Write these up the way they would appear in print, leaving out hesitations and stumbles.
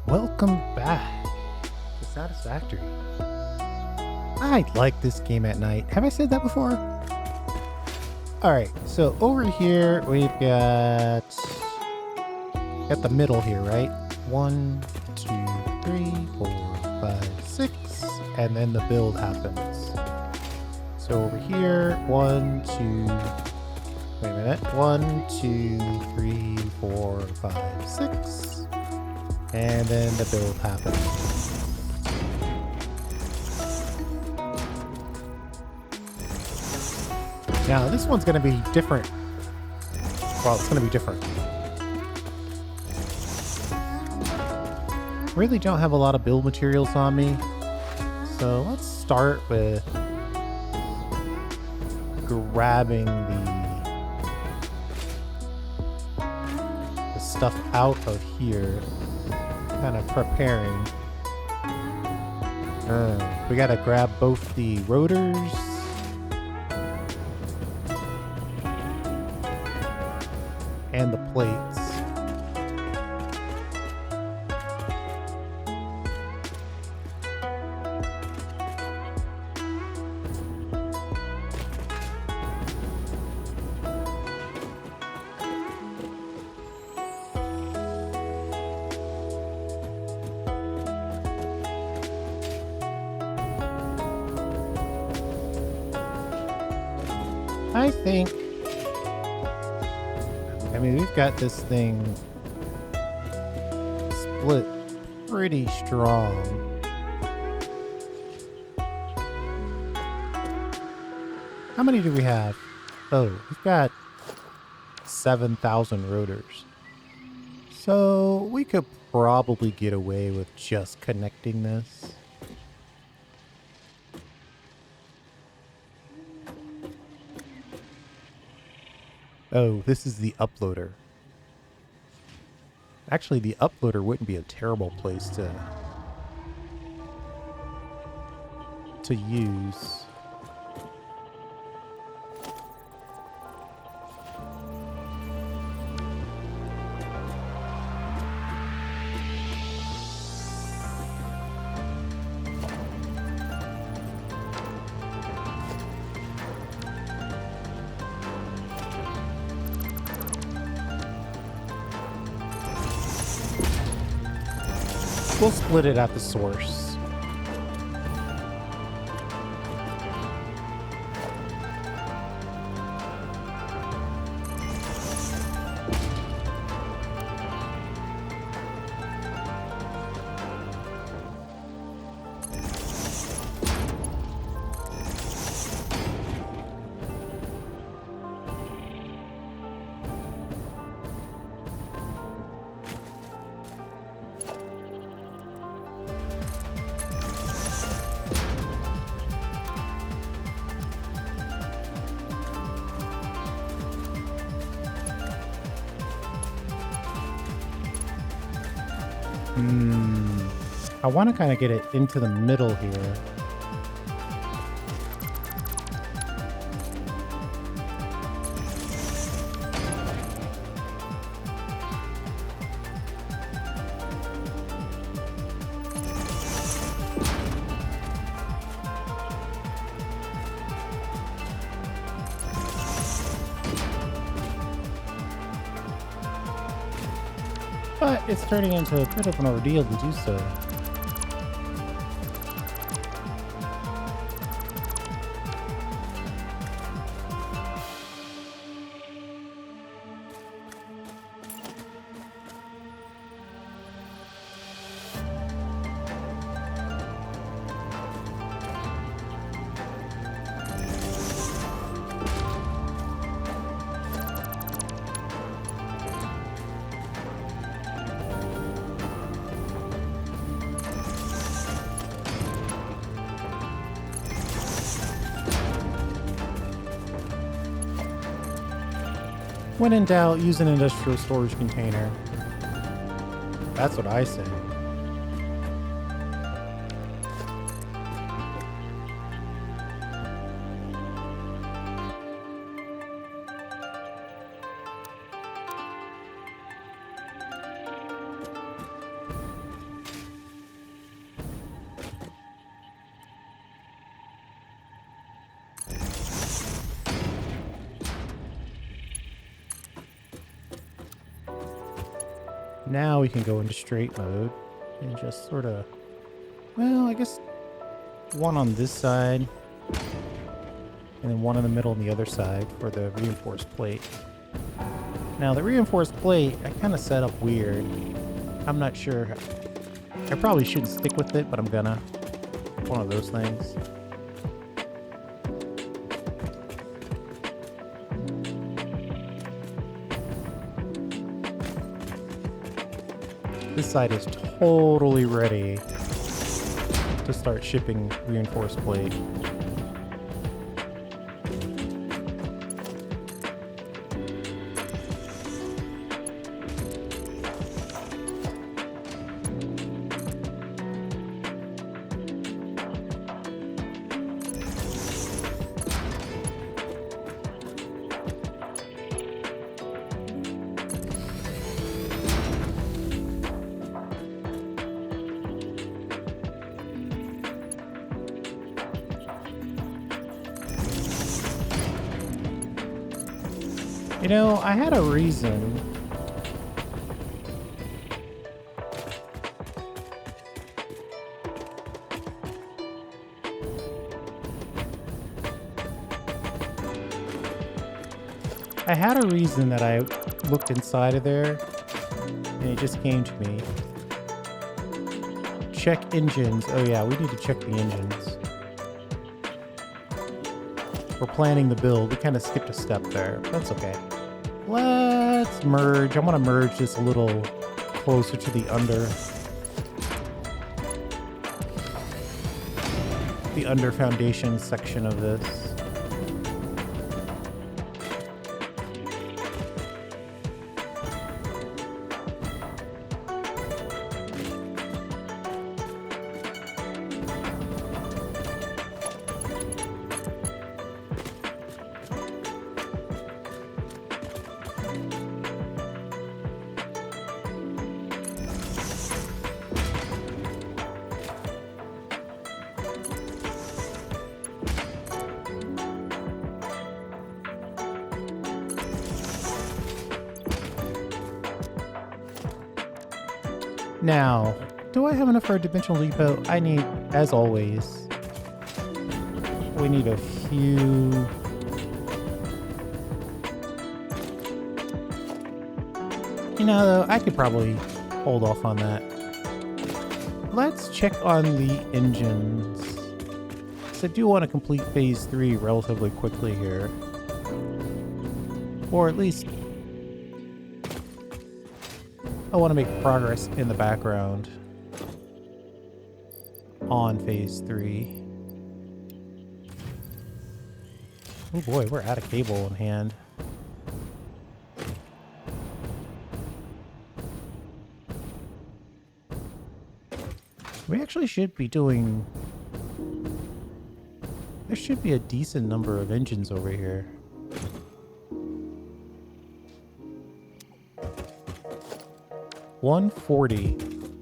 Welcome back to Satisfactory. I like this game at night. Have I said that before? Alright, so over here we've got the middle here, right? 1, 2, 3, 4, 5, 6, and then the build happens. So over here, 1, 2, wait a minute, 1, 2, 3, 4, 5, 6. And then the build happens. Now this one's going to be different. Well, it's going to be different. Really don't have a lot of build materials on me. So let's start with grabbing the stuff out of here. Kind of preparing. We gotta grab both the rotors and the plates. I mean, we've got this thing split pretty strong. How many do we have? Oh, we've got 7,000 rotors. So we could probably get away with just connecting this. Oh, this is the uploader. Actually, the uploader wouldn't be a terrible place to use. We'll split it at the source. I want to kind of get it into the middle here. But it's turning into a bit of an ordeal to do so. When in doubt, use an industrial storage container. That's what I say. Now we can go into straight mode and just sort of, well, I guess one on this side and then one in the middle on the other side for the reinforced plate. Now the reinforced plate, I kind of set up weird. I'm not sure. I probably shouldn't stick with it, but I'm gonna. One of those things. This side is totally ready to start shipping reinforced plate. You know, I had a reason. I had a reason that I looked inside of there, and it just came to me. Check engines. Oh yeah, we need to check the engines. We're planning the build. We kind of skipped a step there. That's okay. Let's merge. I want to merge this a little closer to the under foundation section of this. Now, do I have enough for a dimensional depot? I need, as always, we need a few. You know, though, I could probably hold off on that. Let's check on the engines. So I do want to complete phase 3 relatively quickly here. Or at least I want to make progress in the background on phase 3. Oh boy, we're out of cable in hand. We actually should be doing... There should be a decent number of engines over here. $140.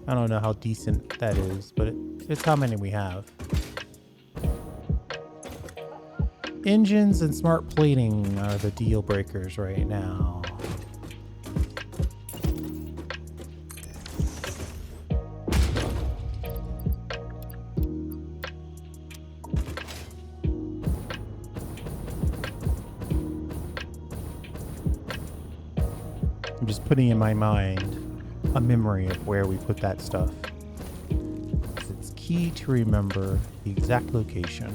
I don't know how decent that is, but it's how many we have. Engines and smart plating are the deal breakers right now. I'm just putting in my mind a memory of where we put that stuff. It's key to remember the exact location.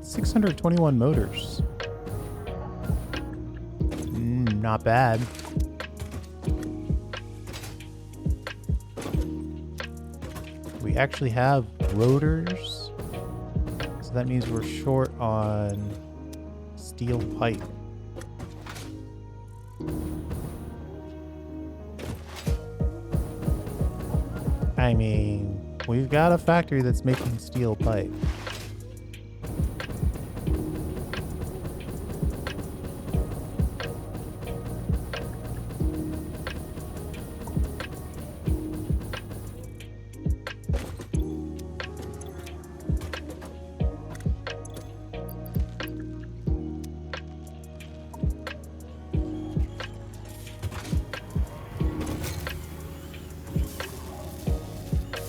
$621 motors. Not bad. We actually have rotors, so that means we're short on steel pipe. I mean, we've got a factory that's making steel pipe.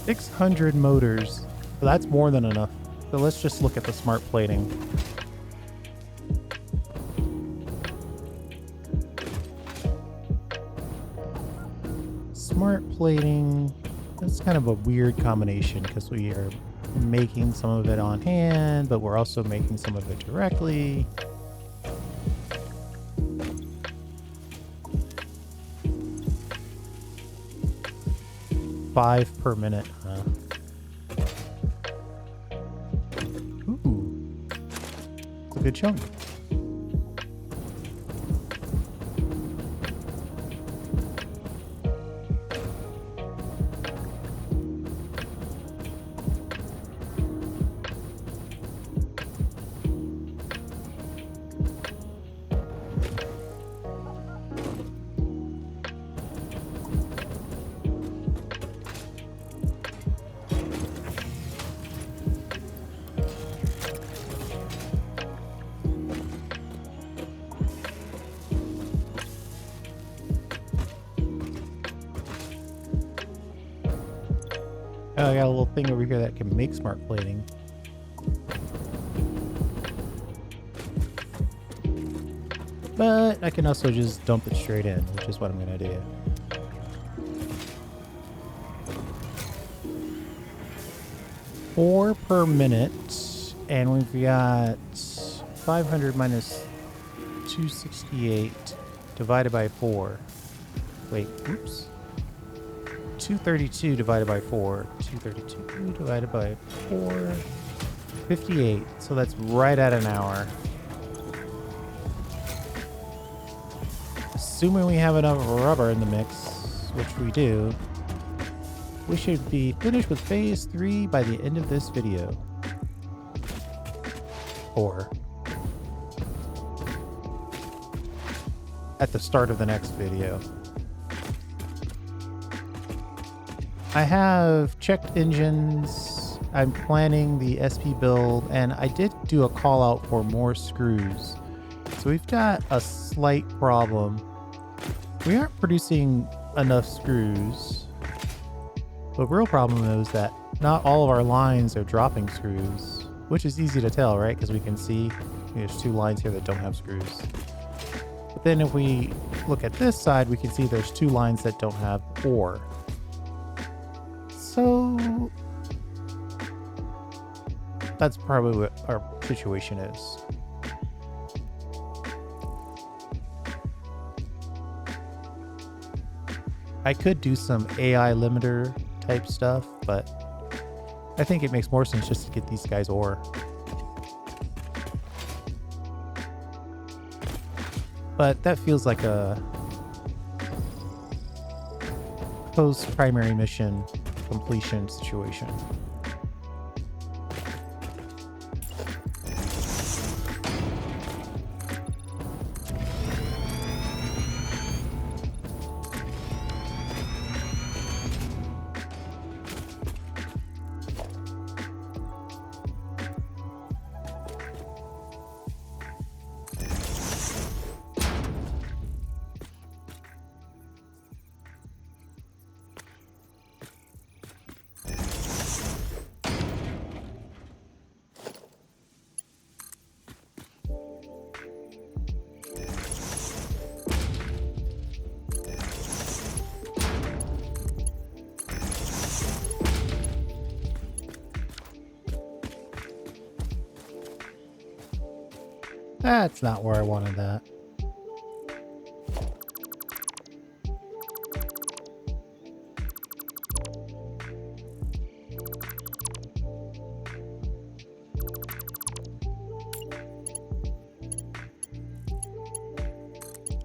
600 motors. So that's more than enough. So let's just look at the smart plating. Smart plating, that's kind of a weird combination because we are making some of it on hand, but we're also making some of it directly. Five per minute, huh? Ooh, it's a good chunk. Oh, I got a little thing over here that can make smart plating. But I can also just dump it straight in, which is what I'm going to do. Four per minute, and we've got 500 minus 268 divided by 4. Wait, oops. 232 divided by 4. 232 divided by 4. 58. So that's right at an hour. Assuming we have enough rubber in the mix, which we do, we should be finished with phase 3 by the end of this video. Or at the start of the next video. I have checked engines. I'm planning the SP build, and I did do a call out for more screws. So we've got a slight problem. We aren't producing enough screws. The real problem is that not all of our lines are dropping screws, which is easy to tell, right? Because we can see there's 2 lines here that don't have screws. But then if we look at this side, we can see there's 2 lines that don't have ore. So that's probably what our situation is. I could do some AI limiter type stuff, but I think it makes more sense just to get these guys ore. But that feels like a post-primary mission completion situation. That's not where I wanted that.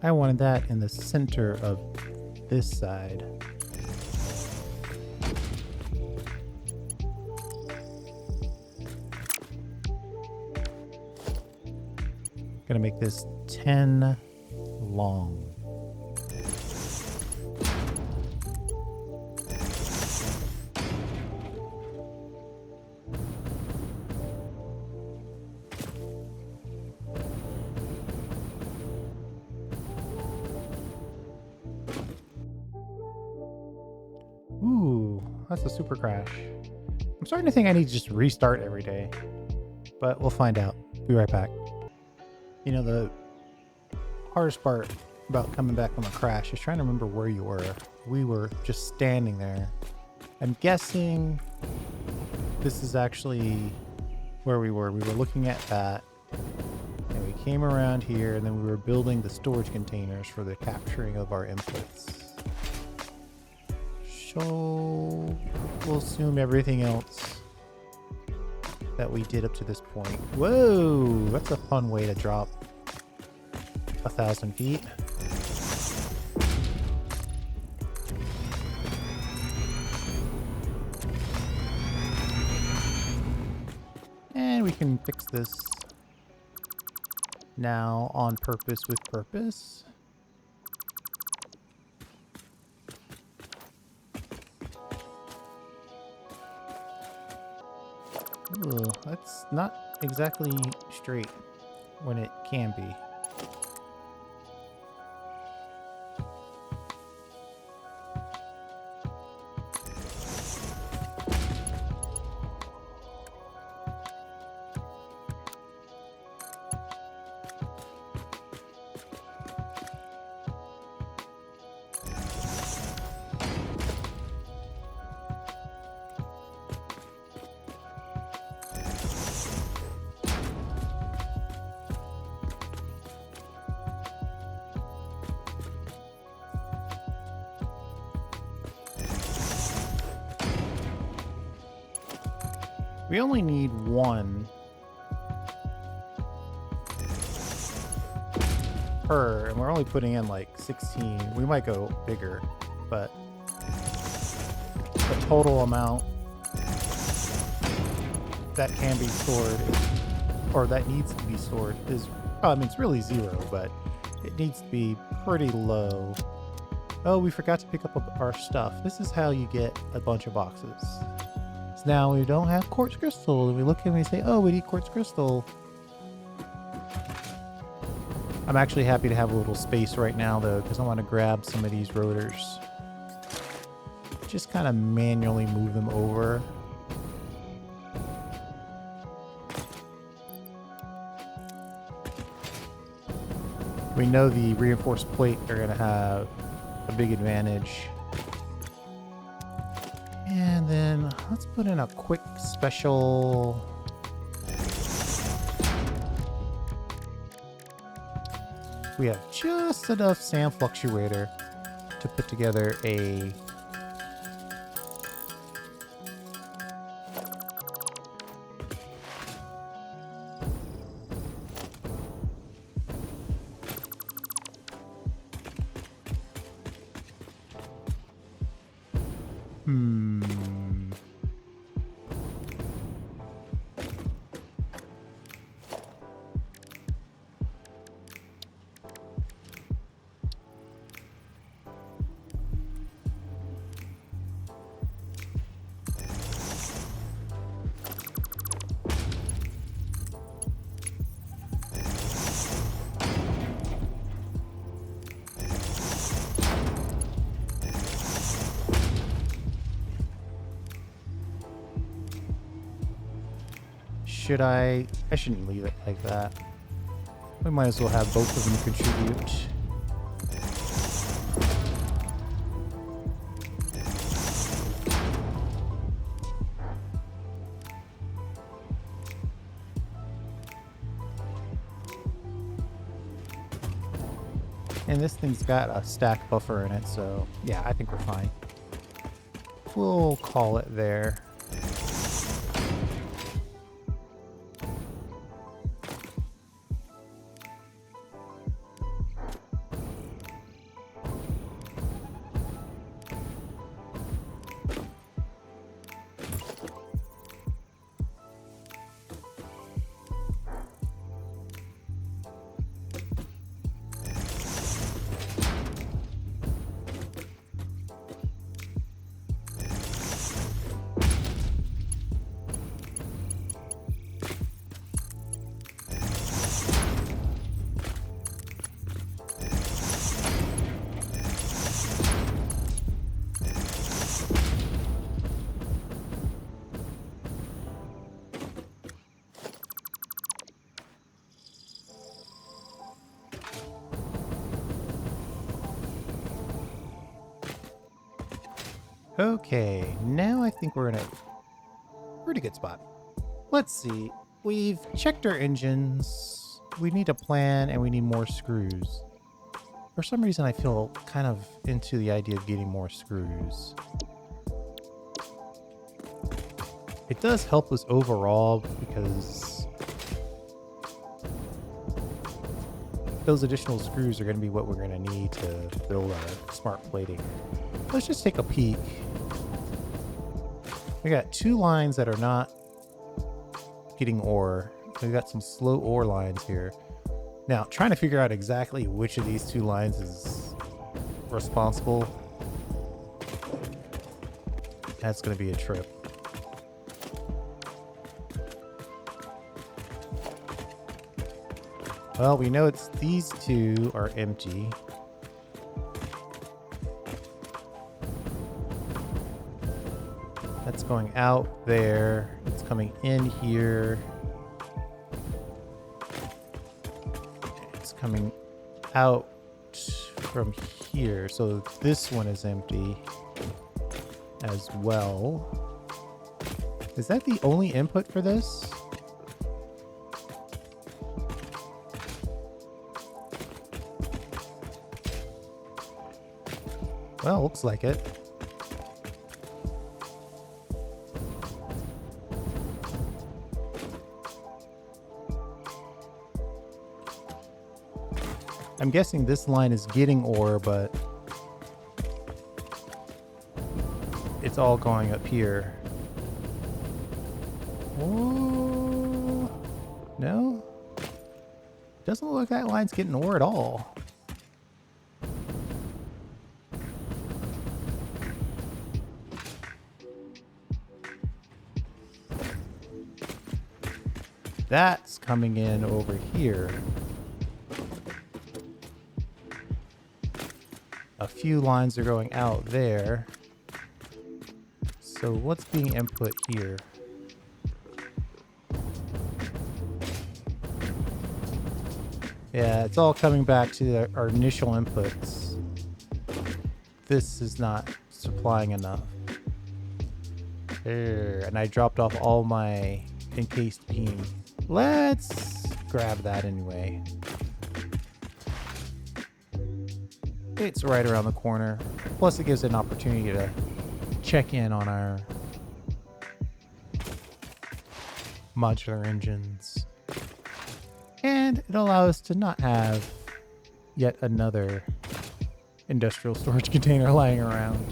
I wanted that in the center of this side. Gonna make this 10 long. Ooh, that's a super crash. I'm starting to think I need to just restart every day, but we'll find out. Be right back. You know, the hardest part about coming back from a crash is trying to remember where you were. We were just standing there. I'm guessing this is actually where we were. We were looking at that, and we came around here, and then we were building the storage containers for the capturing of our inputs. So we'll assume everything else that we did up to this point. Whoa, that's a fun way to drop 1,000 feet. And we can fix this now on purpose with purpose. Ooh, that's not exactly straight when it can be. We only need one per, and we're only putting in like 16. We might go bigger, but the total amount that can be stored or that needs to be stored is, I mean, it's really 0, but it needs to be pretty low. Oh, we forgot to pick up our stuff. This is how you get a bunch of boxes. Now we don't have quartz crystal, and we look and we say, oh, we need quartz crystal. I'm actually happy to have a little space right now though, because I want to grab some of these rotors. Just kind of manually move them over. We know the reinforced plate are going to have a big advantage. And then let's put in a quick special. We have just enough sand fluctuator to put together a should I shouldn't leave it like that. We might as well have both of them contribute. And this thing's got a stack buffer in it, so yeah, I think we're fine. We'll call it there. Okay, now I think we're in a pretty good spot. Let's see. We've checked our engines. We need a plan and we need more screws. For some reason, I feel kind of into the idea of getting more screws. It does help us overall because those additional screws are going to be what we're going to need to build our smart plating. Let's just take a peek. We got 2 lines that are not getting ore. We've got some slow ore lines here. Now, trying to figure out exactly which of these 2 lines is responsible, that's going to be a trip. Well, we know it's these 2 are empty. That's going out there. It's coming in here. It's coming out from here. So this one is empty as well. Is that the only input for this? Well, looks like it. I'm guessing this line is getting ore, but it's all going up here. Oh, no? Doesn't look like that line's getting ore at all. That's coming in over here. A few lines are going out there. So what's being input here? Yeah, it's all coming back to our initial inputs. This is not supplying enough. There, and I dropped off all my encased beam. Let's grab that anyway. It's right around the corner. Plus it gives an opportunity to check in on our modular engines. And it allows us to not have yet another industrial storage container lying around,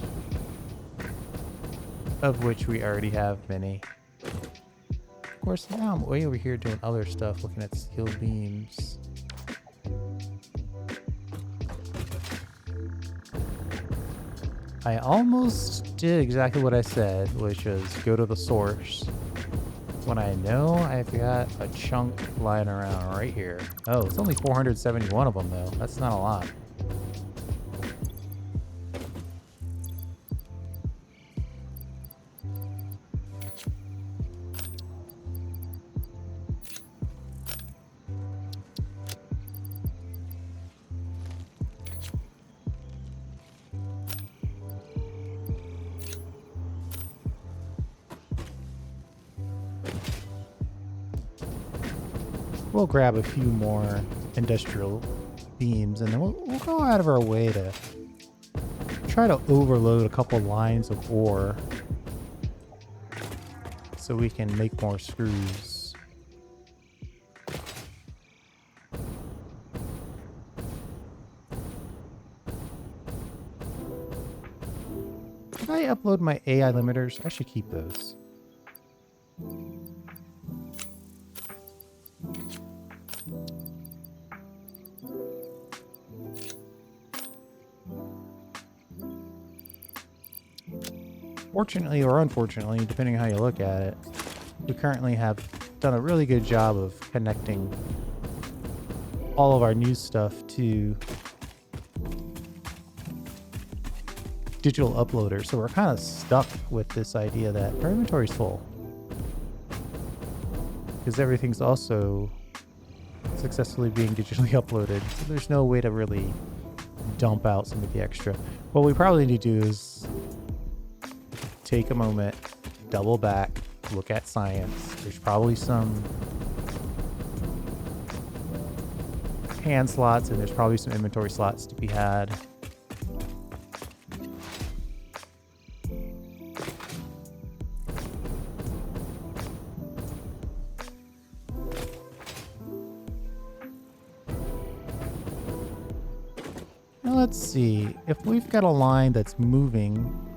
of which we already have many. Of course, now I'm way over here doing other stuff, looking at steel beams. I almost did exactly what I said, which was go to the source, when I know I've got a chunk lying around right here. Oh, it's only 471 of them though. That's not a lot. We'll grab a few more industrial beams and then we'll go out of our way to try to overload a couple lines of ore so we can make more screws. Did I upload my AI limiters? I should keep those. Fortunately or unfortunately, depending on how you look at it, we currently have done a really good job of connecting all of our new stuff to digital uploaders. So we're kind of stuck with this idea that our inventory's full, because everything's also successfully being digitally uploaded. So there's no way to really dump out some of the extra. What we probably need to do is take a moment, double back, look at science. There's probably some hand slots and there's probably some inventory slots to be had. Now let's see, if we've got a line that's moving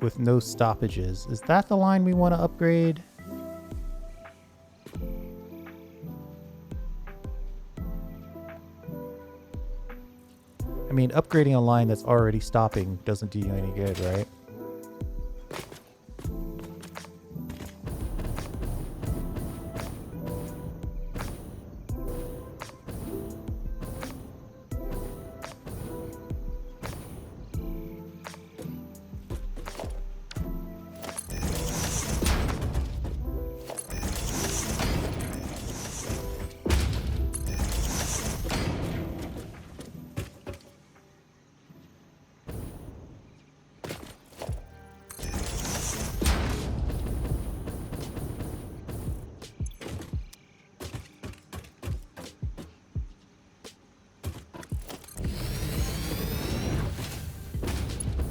with no stoppages, is that the line we want to upgrade? I mean, upgrading a line that's already stopping doesn't do you any good, right?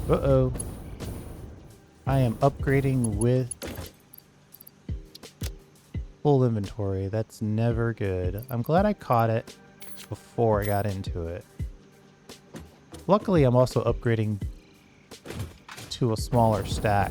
Uh-oh. I am upgrading with full inventory. That's never good. I'm glad I caught it before I got into it. Luckily, I'm also upgrading to a smaller stack.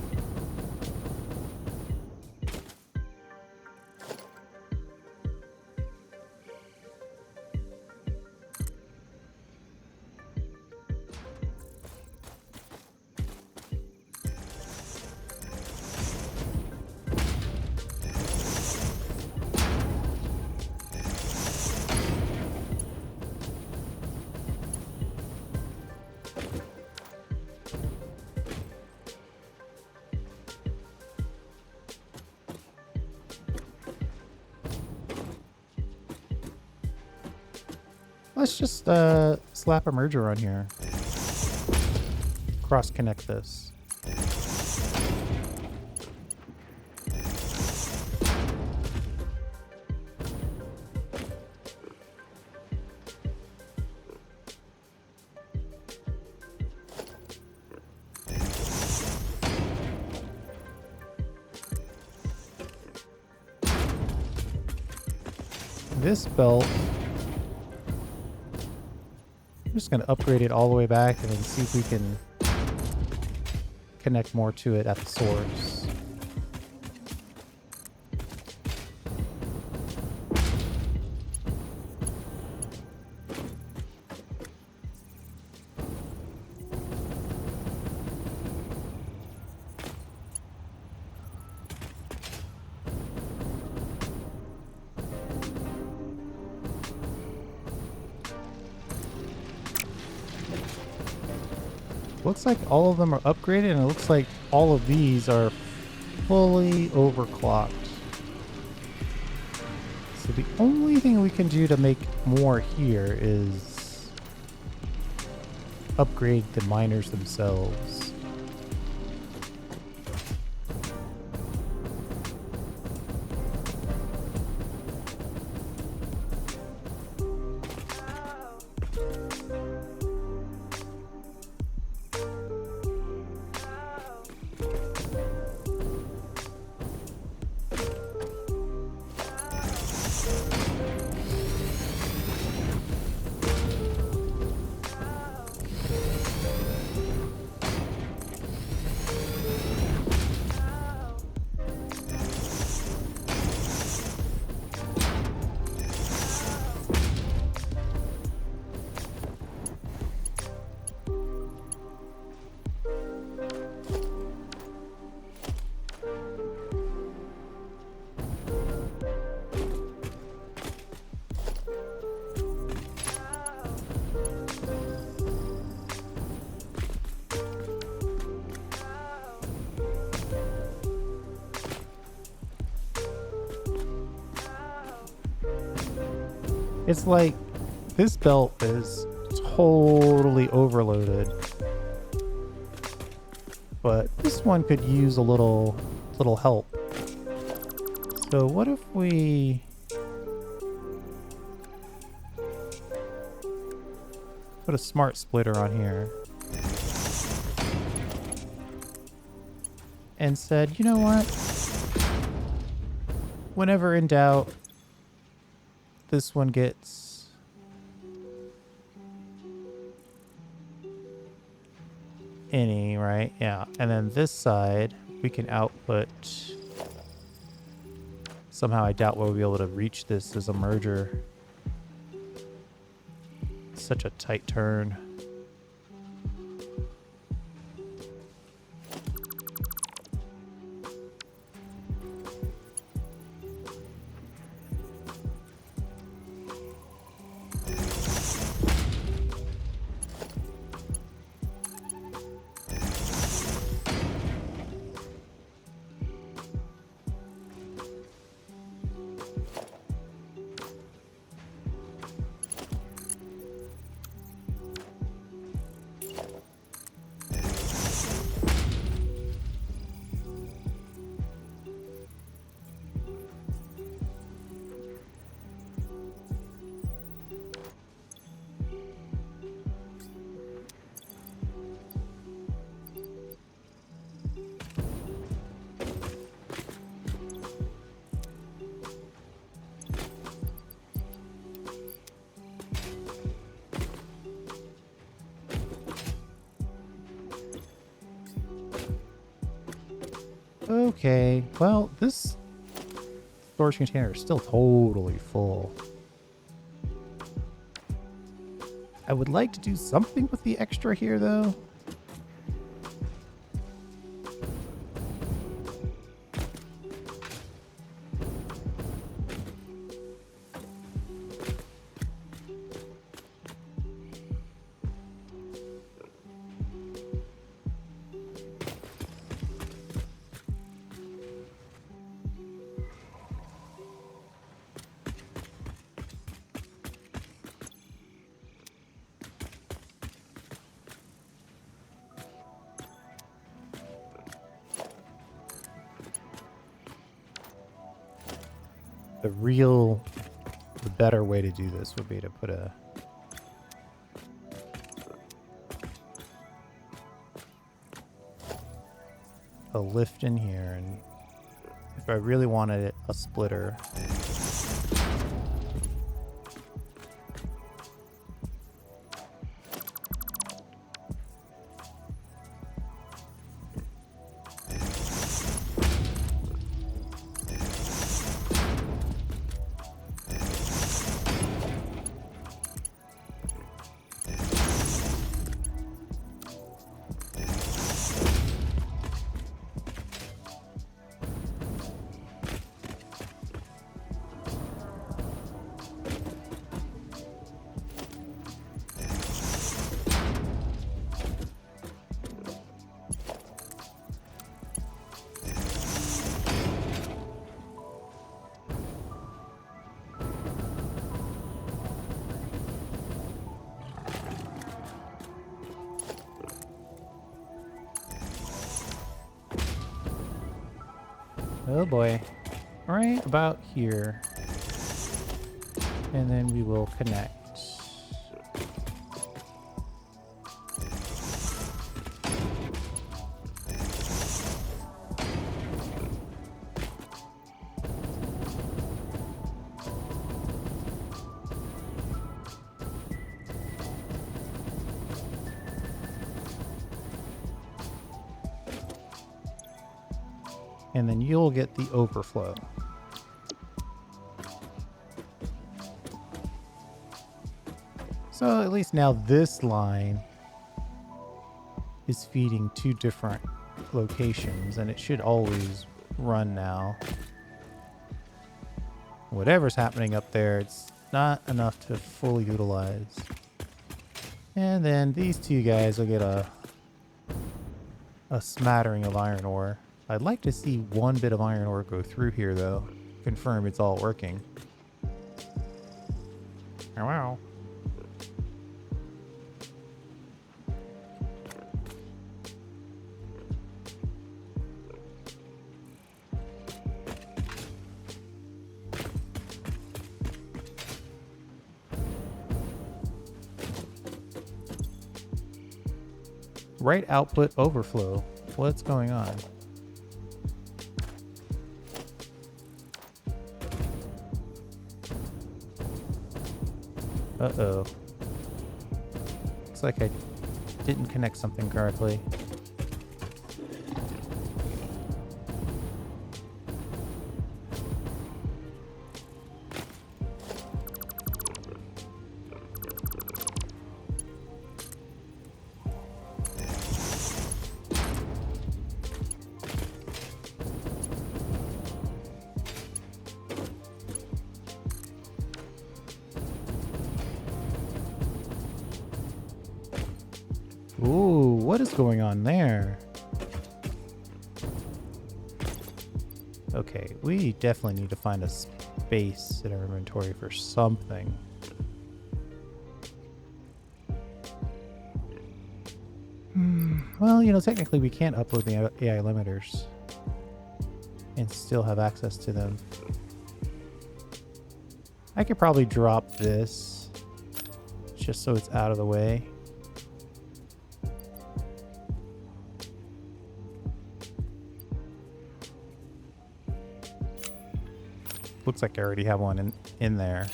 Let's just slap a merger on here. Cross connect this. This belt, I'm just going to upgrade it all the way back and then see if we can connect more to it at the source. Looks like all of them are upgraded, and it looks like all of these are fully overclocked. So the only thing we can do to make more here is upgrade the miners themselves. It's like this belt is totally overloaded. but this one could use a little help. So what if we put a smart splitter on here and said, you know what? Whenever in doubt, this one gets any, right? Yeah. And then this side, we can output. Somehow I doubt we'll be able to reach this as a merger. Such a tight turn. Okay, well, this storage container is still totally full. I would like to do something with the extra here, though. The better way to do this would be to put a lift in here, and if I really wanted it, a splitter. Oh boy. Right about here. And then we will connect. And then you'll get the overflow. So at least now this line is feeding two different locations, and it should always run now. Whatever's happening up there, it's not enough to fully utilize. And then these two guys will get a smattering of iron ore. I'd like to see one bit of iron ore go through here, though. Confirm it's all working. Wow. Write output overflow. What's going on? Uh-oh. Looks like I didn't connect something correctly. Ooh, what is going on there? Okay, we definitely need to find a space in our inventory for something. Well, you know, technically we can't upload the AI limiters and still have access to them. I could probably drop this just so it's out of the way. Looks like I already have one in there.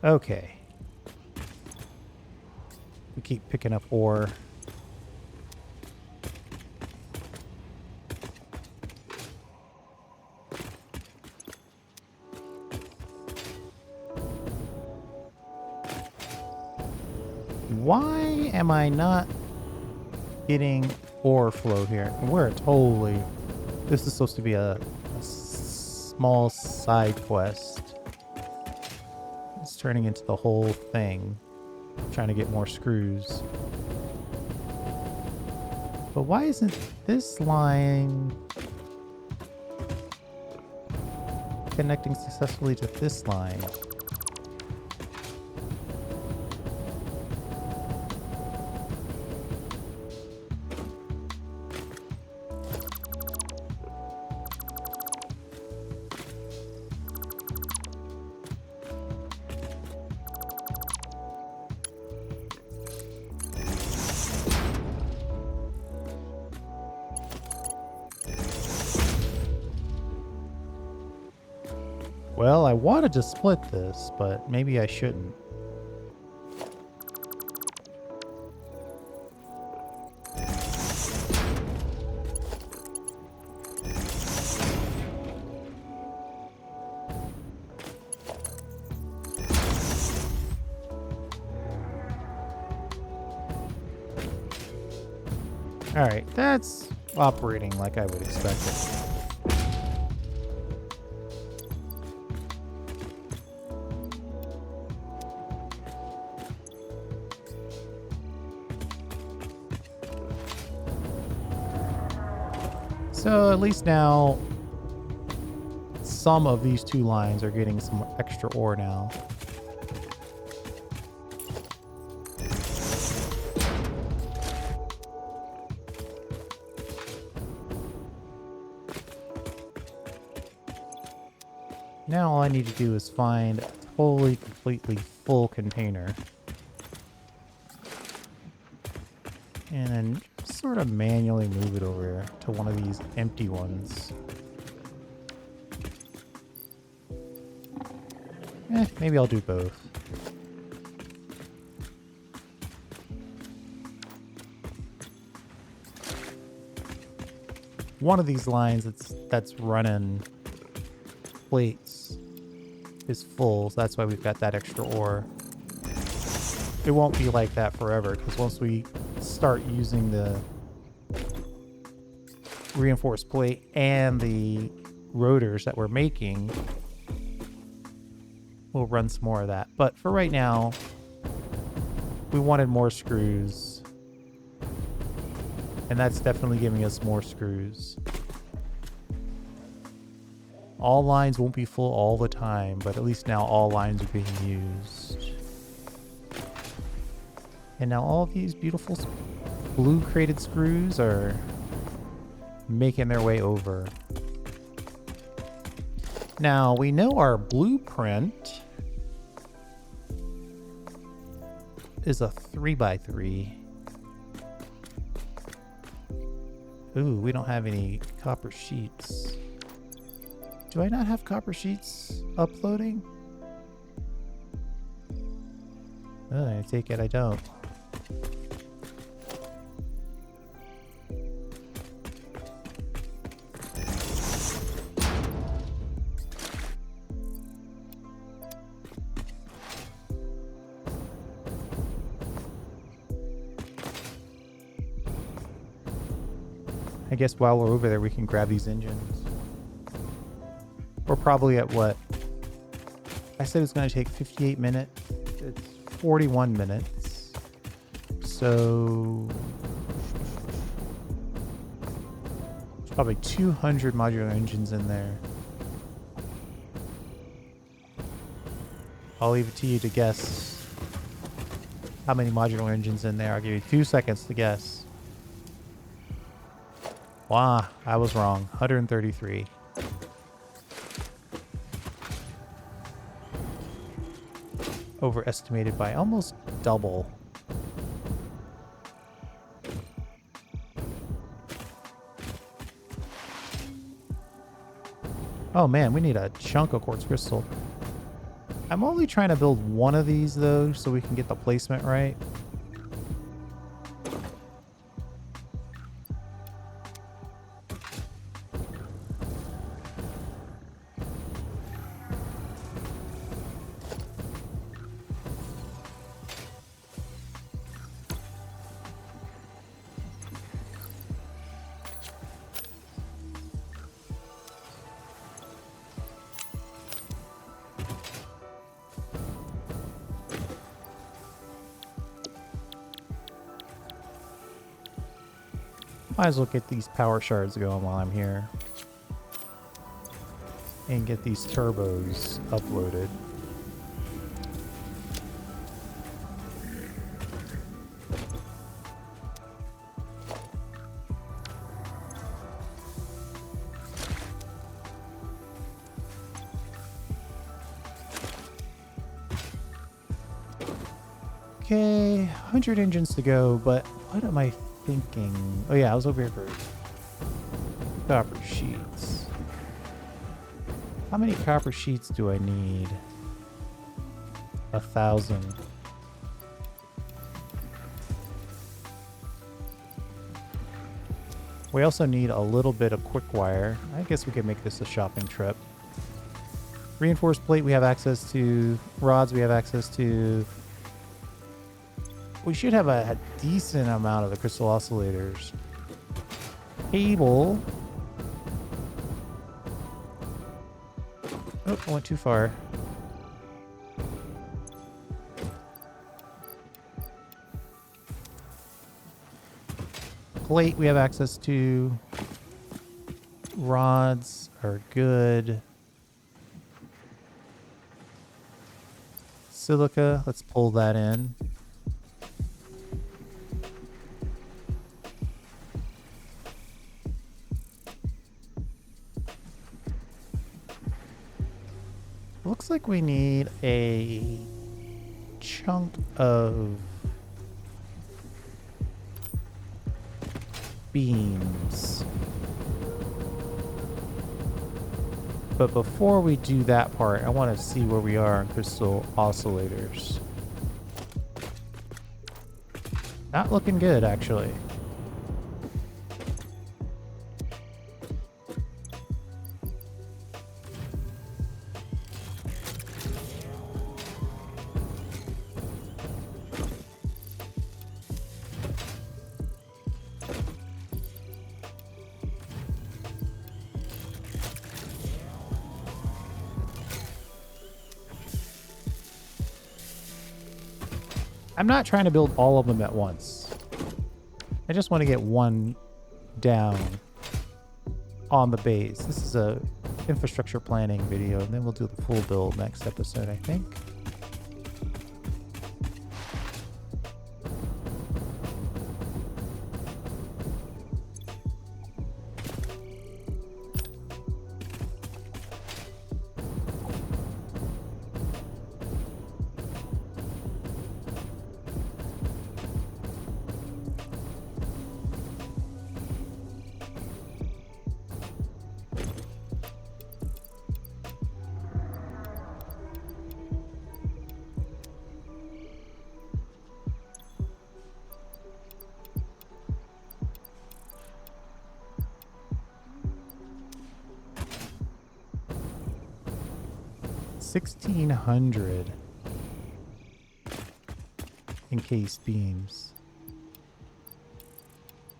Okay. We keep picking up ore. Why am I not getting ore flow here? We're totally... This is supposed to be a small side quest. It's turning into the whole thing. Trying to get more screws. But why isn't this line connecting successfully to this line? Well, I wanted to split this, but maybe I shouldn't. Alright, that's operating like I would expect it. So at least now some of these two lines are getting some extra ore now. Now all I need to do is find a totally, completely full container. And then sort of manually move it over to one of these empty ones. Maybe I'll do both. One of these lines that's running plates is full, so that's why we've got that extra ore. It won't be like that forever, because once we start using the reinforced plate and the rotors that we're making, we'll run some more of that. But for right now, we wanted more screws, and that's definitely giving us more screws. All lines won't be full all the time, but at least now all lines are being used. And now all of these beautiful blue crated screws are making their way over. Now we know our blueprint is a 3x3. Ooh, we don't have any copper sheets. Do I not have copper sheets uploading? Oh, I take it I don't. I guess while we're over there, we can grab these engines. We're probably at what? I said it was going to take 58 minutes. It's 41 minutes. So there's probably 200 modular engines in there. I'll leave it to you to guess how many modular engines in there. I'll give you 2 seconds to guess. Wow, I was wrong. 133. Overestimated by almost double. Oh man, we need a chunk of quartz crystal. I'm only trying to build one of these though, so we can get the placement right. Might as well get these power shards going while I'm here. And get these turbos uploaded. Okay, 100 engines to go, but what am I thinking? Oh yeah, I was over here for copper sheets. How many copper sheets do I need? 1,000. We also need a little bit of quick wire. I guess we could make this a shopping trip. Reinforced plate we have access to. Rods we have access to. We should have a decent amount of the crystal oscillators. Cable. Oh, I went too far. Plate we have access to. Rods are good. Silica, let's pull that in. Looks like we need a chunk of beams. But before we do that part, I want to see where we are on crystal oscillators. Not looking good, actually. I'm not trying to build all of them at once. I just want to get one down on the base. This is a infrastructure planning video, and then we'll do the full build next episode, I think. 1,600 encased beams.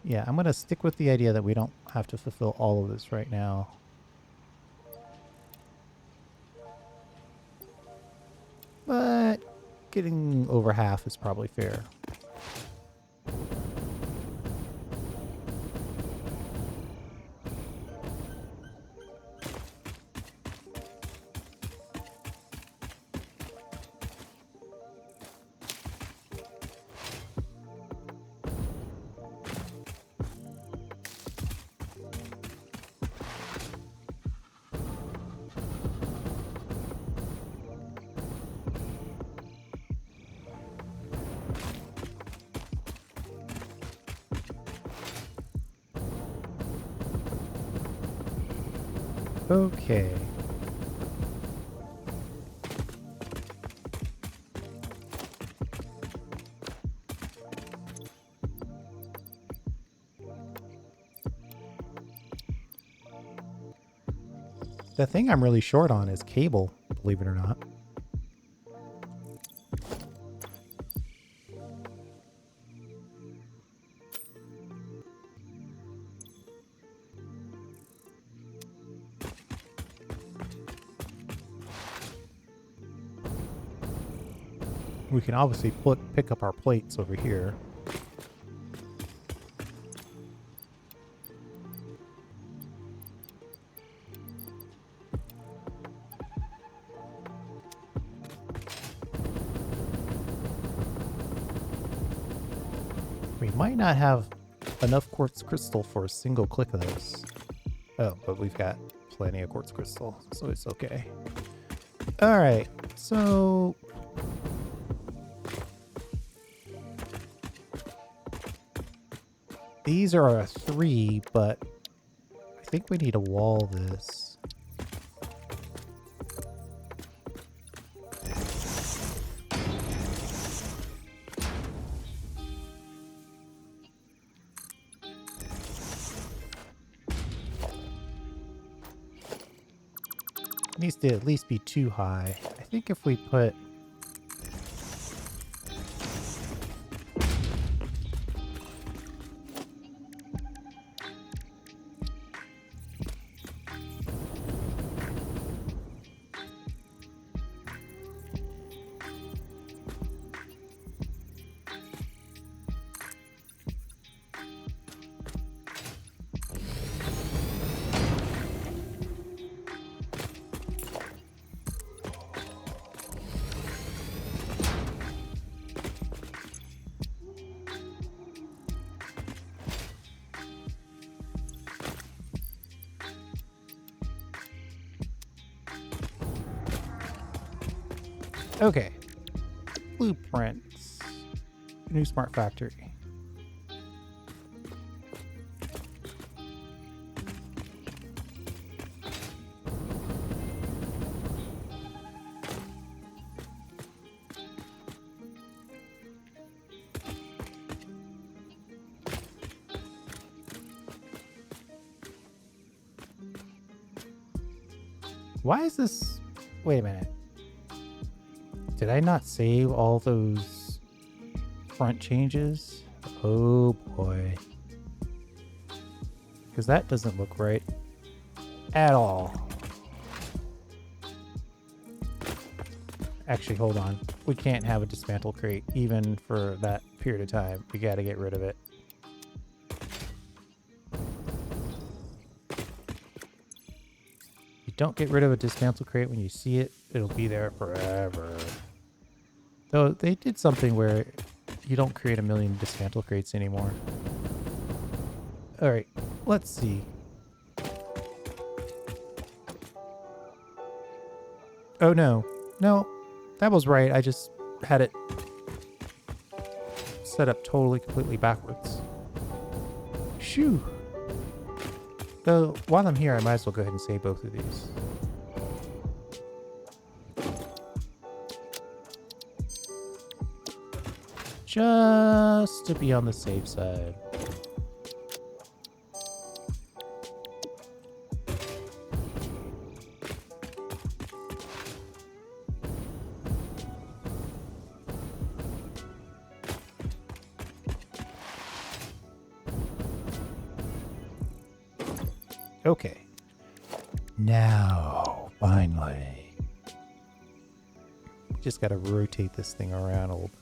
Yeah, I'm going to stick with the idea that we don't have to fulfill all of this right now. But getting over half is probably fair. Okay. The thing I'm really short on is cable, believe it or not. We can obviously pick up our plates over here. We might not have enough quartz crystal for a single click of this. Oh, but we've got plenty of quartz crystal, so it's okay. All right, so these are a 3, but I think we need to wall this. It needs to at least be 2 high. I think if we put okay. Blueprints. New smart factory. Why is this? Wait a minute. Did I not save all those front changes? Oh boy. Because that doesn't look right at all. Actually, hold on. We can't have a dismantle crate even for that period of time. We gotta get rid of it. You don't get rid of a dismantle crate when you see it, it'll be there forever. Though they did something where you don't create a million dismantle crates anymore. Alright, let's see. Oh no. No, that was right. I just had it set up totally, completely backwards. Shoo. Though, while I'm here, I might as well go ahead and save both of these. Just to be on the safe side. Okay. Now, finally. Just gotta rotate this thing around a little bit.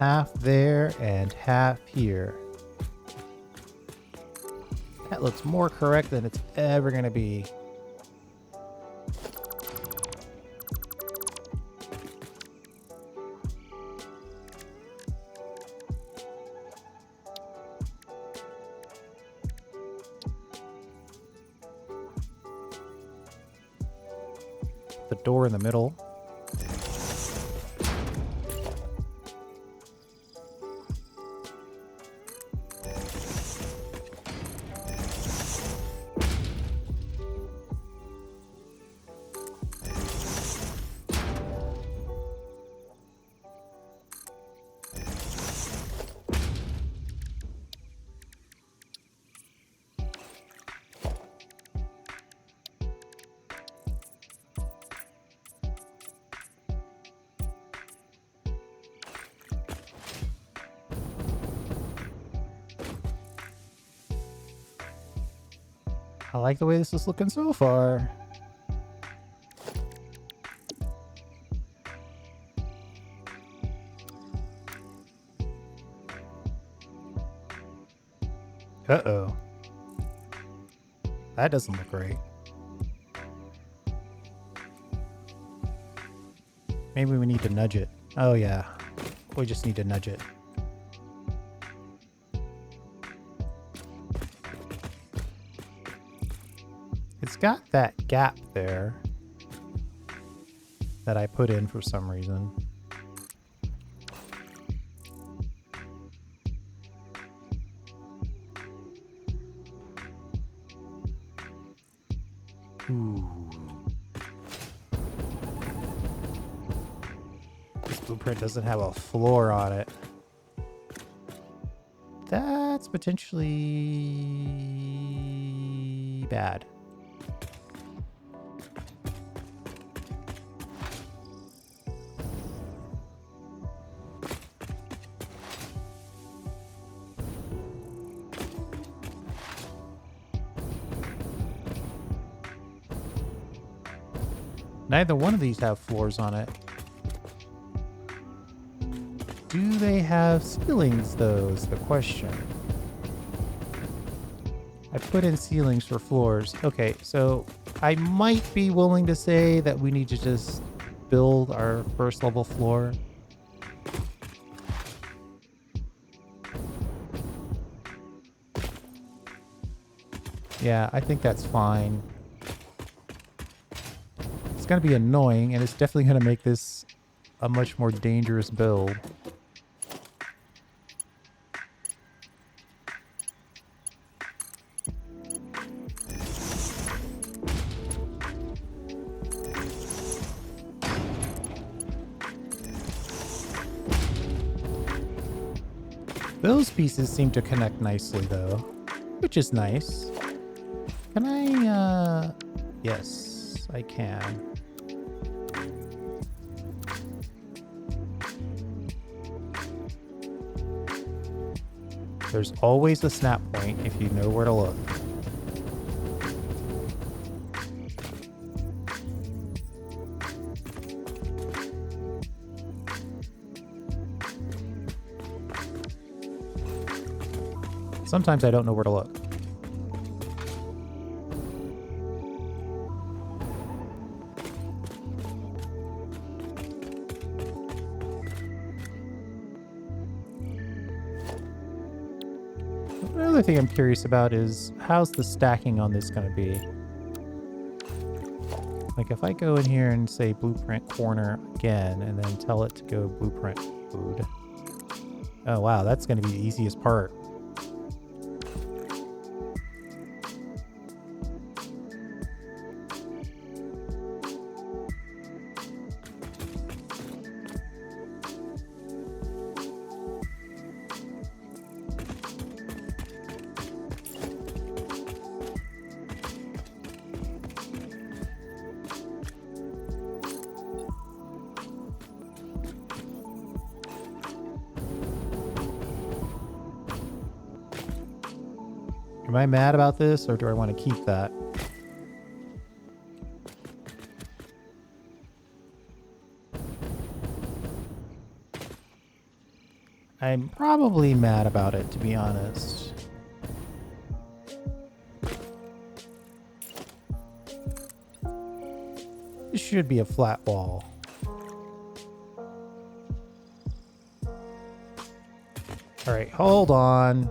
Half there and half here. That looks more correct than it's ever going to be. The door in the middle. I like the way this is looking so far. Uh-oh. That doesn't look right. Maybe we need to nudge it. Oh yeah. We just need to nudge it. It's got that gap there that I put in for some reason. Ooh. This blueprint doesn't have a floor on it. That's potentially bad. Neither one of these have floors on it. Do they have ceilings, though, is the question. I put in ceilings for floors. Okay, so I might be willing to say that we need to just build our first level floor. Yeah, I think that's fine. It's going to be annoying, and it's definitely going to make this a much more dangerous build. Those pieces seem to connect nicely, though, which is nice. Can I, yes, I can. There's always a snap point if you know where to look. Sometimes I don't know where to look. Another thing I'm curious about is how's the stacking on this going to be? Like if I go in here and say blueprint corner again and then tell it to go blueprint food. Oh wow, that's going to be the easiest part. Am I mad about this, or do I want to keep that? I'm probably mad about it, to be honest. This should be a flat wall. All right, hold on.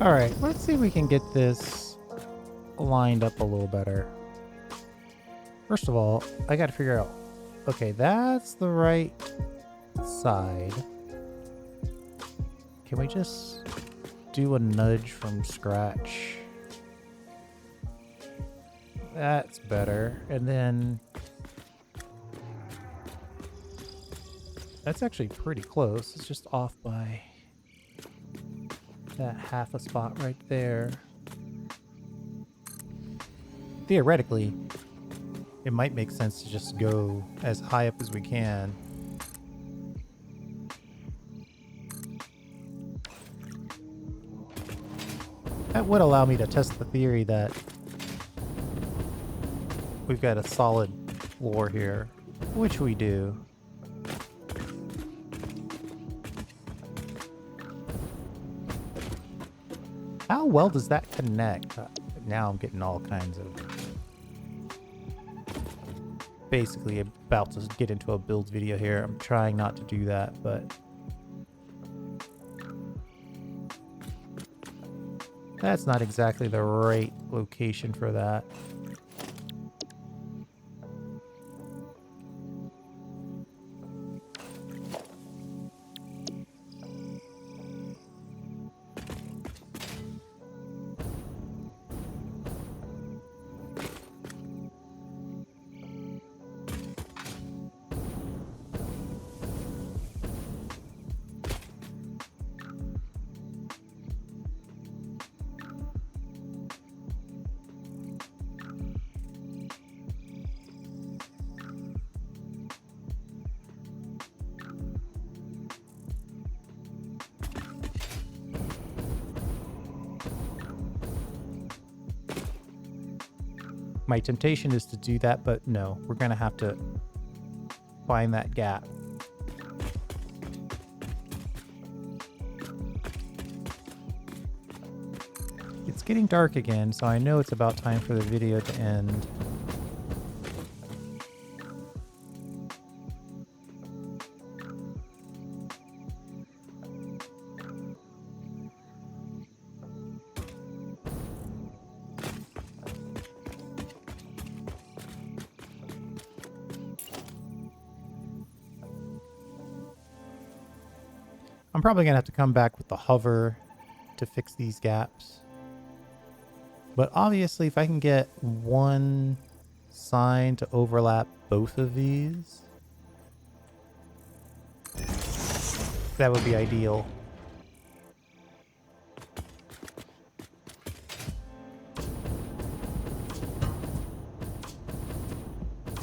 All right, let's see if we can get this lined up a little better. First of all, I got to figure out, okay, that's the right side. Can we just do a nudge from scratch? That's better. And then that's actually pretty close. It's just off by that half a spot right there. Theoretically, it might make sense to just go as high up as we can. That would allow me to test the theory that we've got a solid floor here, which we do. How well does that connect? Now I'm getting all kinds of... Basically about to get into a build video here. I'm trying not to do that, but... That's not exactly the right location for that. My temptation is to do that, but no, we're gonna have to find that gap. It's getting dark again, so I know it's about time for the video to end. I'm probably going to have to come back with the hover to fix these gaps. But obviously, if I can get one sign to overlap both of these, that would be ideal.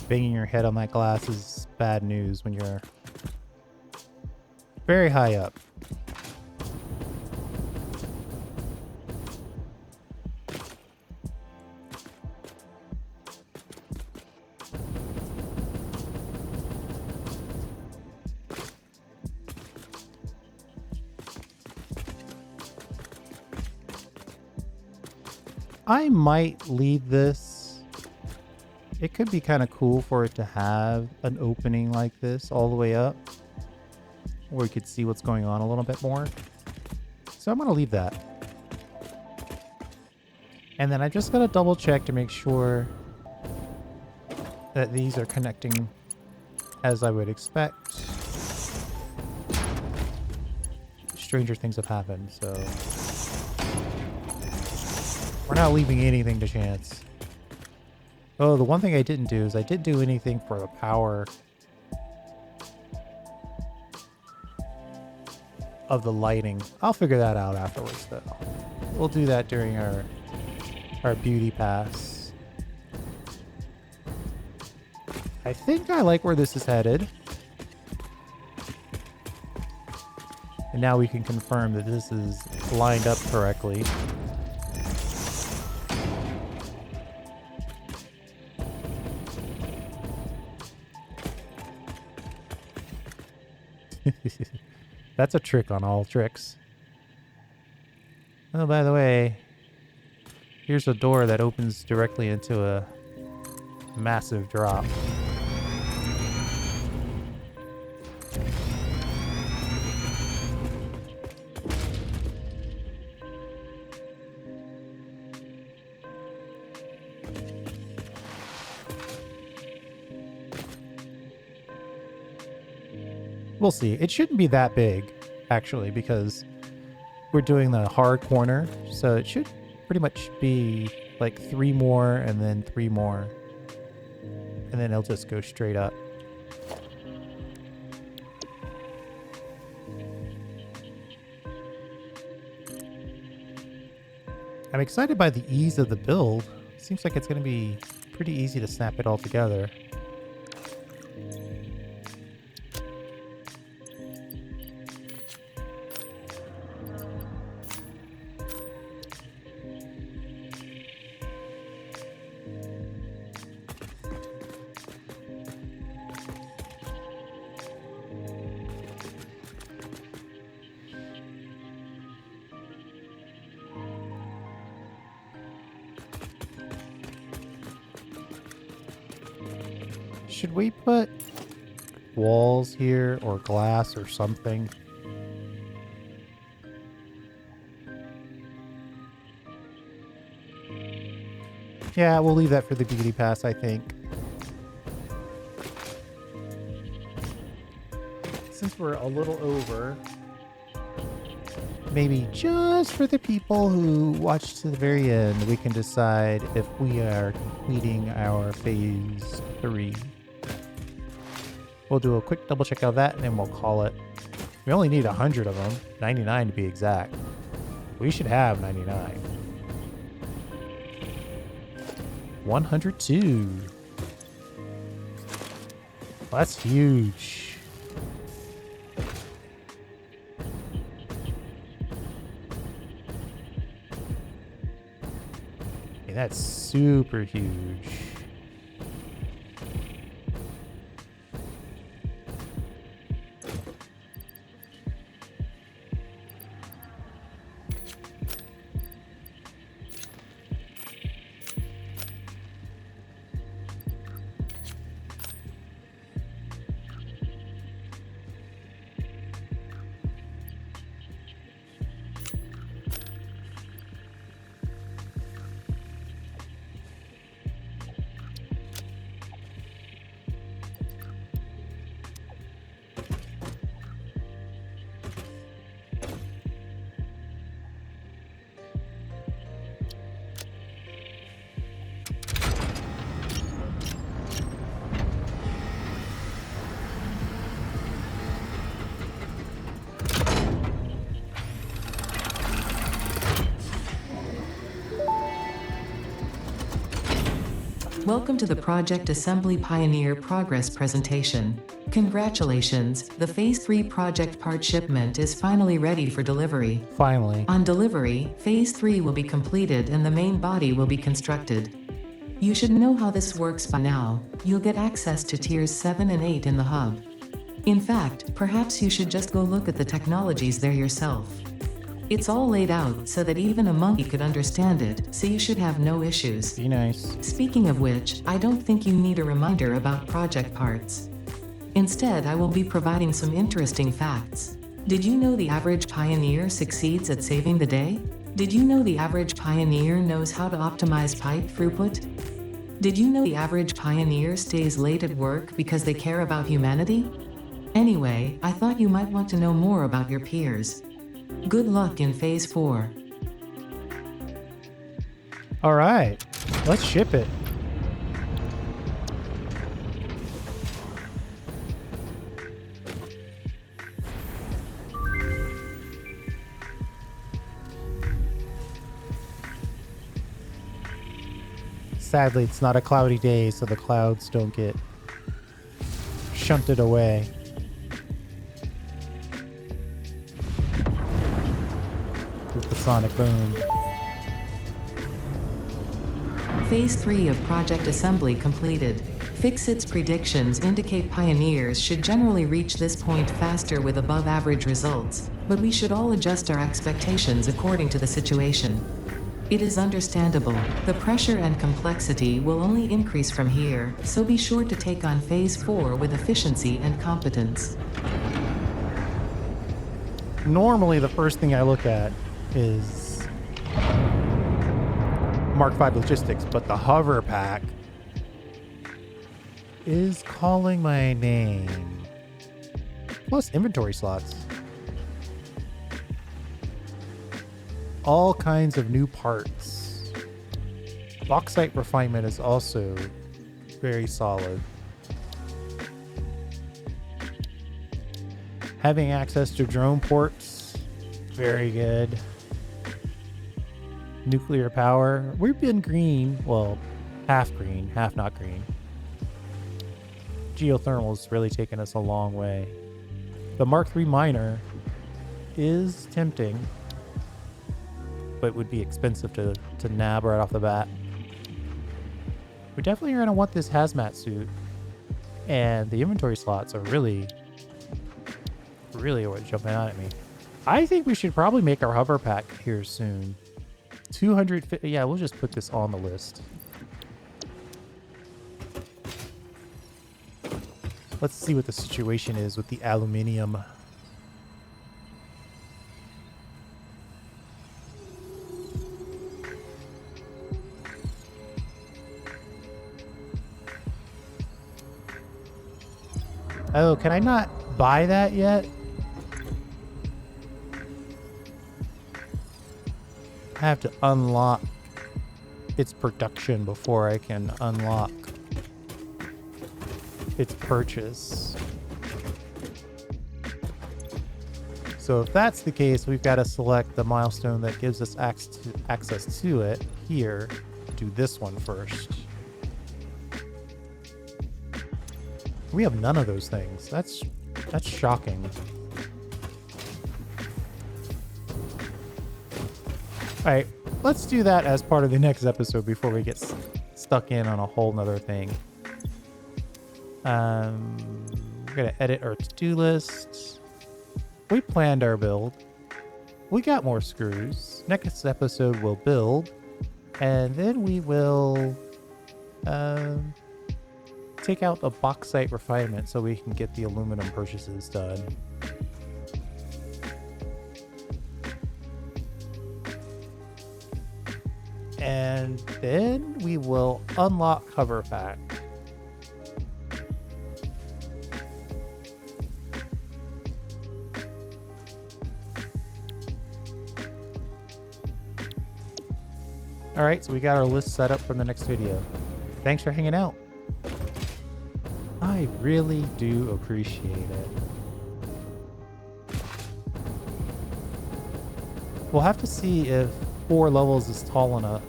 Banging your head on that glass is bad news when you're very high up. I might leave this. It could be kind of cool for it to have an opening like this all the way up, where you could see what's going on a little bit more. So I'm going to leave that. And then I just got to double check to make sure that these are connecting as I would expect. Stranger things have happened, so we're not leaving anything to chance. Oh, the one thing I didn't do is I didn't do anything for the power of the lighting. I'll figure that out afterwards, though. We'll do that during our beauty pass. I think I like where this is headed. And now we can confirm that this is lined up correctly. That's a trick on all tricks. Oh, by the way, here's a door that opens directly into a massive drop. We'll see. It shouldn't be that big, actually, because we're doing the hard corner, so it should pretty much be like 3 more and then 3 more. And then it'll just go straight up. I'm excited by the ease of the build. Seems like it's going to be pretty easy to snap it all together. Should we put walls here or glass or something? Yeah, we'll leave that for the beauty pass, I think. Since we're a little over, maybe just for the people who watch to the very end, we can decide if we are completing our phase 3. We'll do a quick double check of that and then we'll call it. We only need 100 of them, 99 to be exact. We should have 99. 102. Well, that's huge. Okay, that's super huge. Welcome to the Project Assembly Pioneer Progress presentation. Congratulations, the Phase 3 project part shipment is finally ready for delivery. Finally. On delivery, Phase 3 will be completed and the main body will be constructed. You should know how this works by now. You'll get access to Tiers 7 and 8 in the hub. In fact, perhaps you should just go look at the technologies there yourself. It's all laid out so that even a monkey could understand it, so you should have no issues. Be nice. Speaking of which, I don't think you need a reminder about project parts. Instead, I will be providing some interesting facts. Did you know the average pioneer succeeds at saving the day? Did you know the average pioneer knows how to optimize pipe throughput? Did you know the average pioneer stays late at work because they care about humanity? Anyway, I thought you might want to know more about your peers. Good luck in Phase 4. All right, let's ship it. Sadly, it's not a cloudy day, so the clouds don't get shunted away. With the sonic boom. Phase 3 of Project Assembly completed. Fixit's predictions indicate pioneers should generally reach this point faster with above-average results, but we should all adjust our expectations according to the situation. It is understandable. The pressure and complexity will only increase from here, so be sure to take on Phase 4 with efficiency and competence. Normally, the first thing I look at is Mark V logistics, but the hover pack is calling my name. Plus inventory slots. All kinds of new parts. Bauxite refinement is also very solid. Having access to drone ports, very good. Nuclear power. We've been green. Well, half green, half not green. Geothermal's really taken us a long way. The Mark III miner is tempting, but would be expensive to nab right off the bat. We definitely are going to want this hazmat suit. And the inventory slots are really what's jumping out at me. I think we should probably make our hover pack here soon. 250, yeah, we'll just put this on the list. Let's see what the situation is with the aluminium. Oh, can I not buy that yet? I have to unlock its production before I can unlock its purchase. So if that's the case, we've got to select the milestone that gives us access to it here. Do this one first. We have none of those things. That's shocking. All right, let's do that as part of the next episode before we get stuck in on a whole nother thing. We're gonna edit our to-do list. We planned our build. We got more screws. Next episode we'll build, and then we will take out the bauxite refinement so we can get the aluminum purchases done. And then we will unlock hover pack. All right, so we got our list set up for the next video. Thanks for hanging out. I really do appreciate it. We'll have to see if 4 levels is tall enough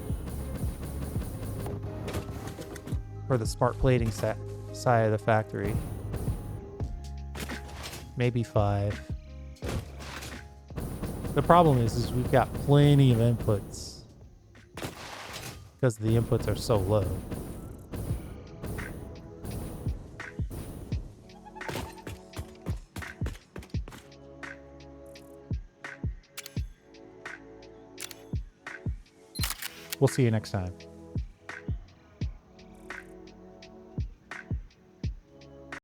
for the smart plating side of the factory. Maybe 5. The problem is we've got plenty of inputs because the inputs are so low. We'll see you next time.